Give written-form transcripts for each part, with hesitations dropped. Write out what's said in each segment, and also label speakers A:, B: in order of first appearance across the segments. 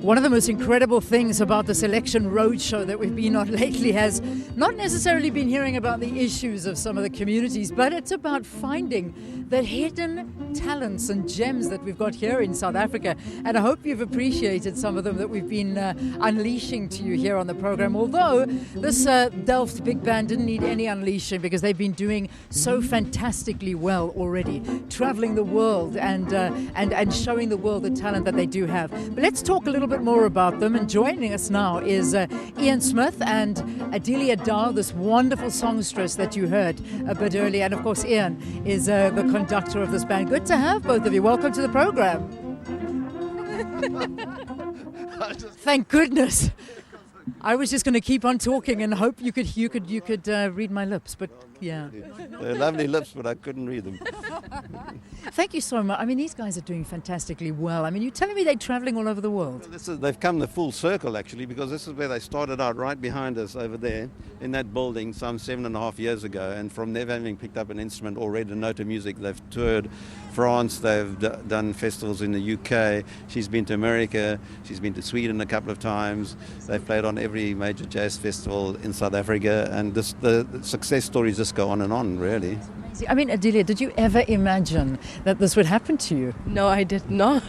A: One of the most incredible things about this election roadshow that we've been on lately has not necessarily been hearing about the issues of some of the communities, but it's about finding the hidden talents and gems that we've got here in South Africa. And I hope you've appreciated some of them that we've been unleashing to you here on the program. Although this Delft Big Band didn't need any unleashing because they've been doing so fantastically well already, traveling the world and showing the world the talent that they do have. But let's talk a little bit more about them. And joining us now is Ian Smith and Adelia Dow, this wonderful songstress that you heard a bit earlier. And of course, Ian is the conductor of this band. Good to have both of you. Welcome to the program. Thank goodness. I was just going to keep on talking and hope you could read my lips, but yeah.
B: They're lovely lips, but I couldn't read them.
A: Thank you so much. I mean, these guys are doing fantastically well. I mean, you're telling me they're traveling all over the world.
B: Well, they've come the full circle, actually, because this is where they started out, right behind us over there, in that building some 7.5 years ago. And from never having picked up an instrument or read a note of music, they've toured France, they've done festivals in the UK. She's been to America, she's been to Sweden a couple of times. They've played on every major jazz festival in South Africa, and the success stories just go on, really.
A: I mean, Adelia, did you ever imagine that this would happen to you?
C: No, I did not.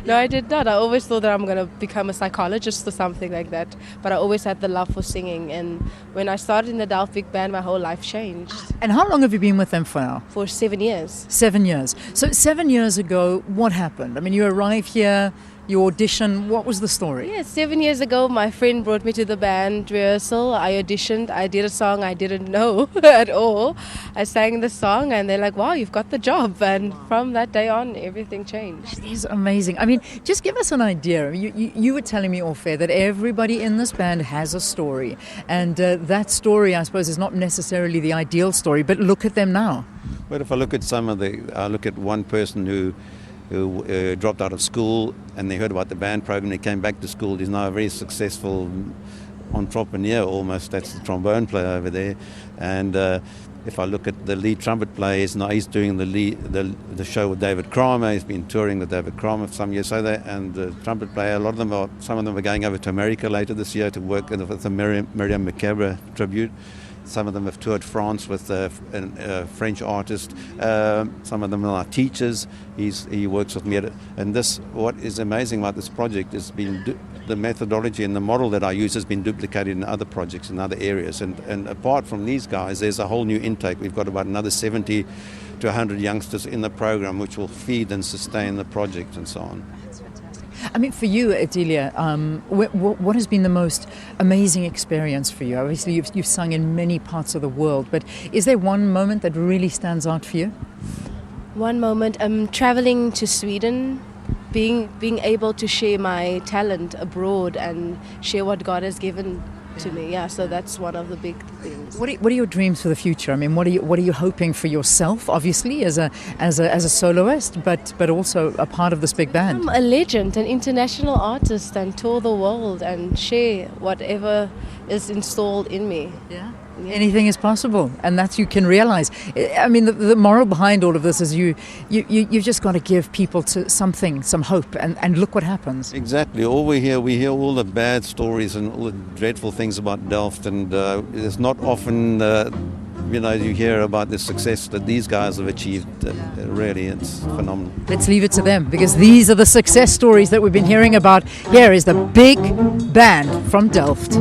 C: No, I did not. I always thought that I'm going to become a psychologist or something like that. But I always had the love for singing. And when I started in the Delft Big Band, my whole life changed.
A: And how long have you been with them for now?
C: For 7 years.
A: 7 years. So 7 years ago, what happened? I mean, you arrived here, you auditioned. What was the story?
C: Yeah, 7 years ago, my friend brought me to the band rehearsal. I auditioned. I did a song I didn't know at all. I sang the song and they're like, wow, you've got the job. And from that day on, everything changed.
A: It is amazing. I mean, just give us an idea. You were telling me off air that everybody in this band has a story. And that story, I suppose, is not necessarily the ideal story. But look at them now.
B: But if I look at I look at one person who dropped out of school and they heard about the band program. He came back to school. He's now a very successful entrepreneur almost. That's the trombone player over there. And if I look at the lead trumpet player, he's doing the show with David Kramer. He's been touring with David Kramer for some years. And the trumpet player, some of them are going over to America later this year to work with the Miriam Makeba tribute. Some of them have toured France with a French artist. Some of them are teachers. He works with me. And what is amazing about this project is the methodology and the model that I use has been duplicated in other projects in other areas. And apart from these guys, there's a whole new intake. We've got about another 70 to 100 youngsters in the program, which will feed and sustain the project and so on.
A: I mean, for you, Adelia, what has been the most amazing experience for you? Obviously, you've sung in many parts of the world, but is there one moment that really stands out for you?
C: One moment, traveling to Sweden, being able to share my talent abroad and share what God has given to me. Yeah, so that's one of the big things.
A: What are your dreams for the future? I mean, what are you hoping for yourself? Obviously, as a soloist, but also a part of this big band.
C: I'm a legend, an international artist, and tour the world and share whatever is installed in me.
A: Yeah. Anything is possible, and that you can realize. I mean, the moral behind all of this is you've just got to give people some hope, and look what happens.
B: Exactly. We hear all the bad stories and all the dreadful things about Delft, and it's not often you hear about the success that these guys have achieved. Really, it's phenomenal.
A: Let's leave it to them, because these are the success stories that we've been hearing about. Here is the Big Band from Delft.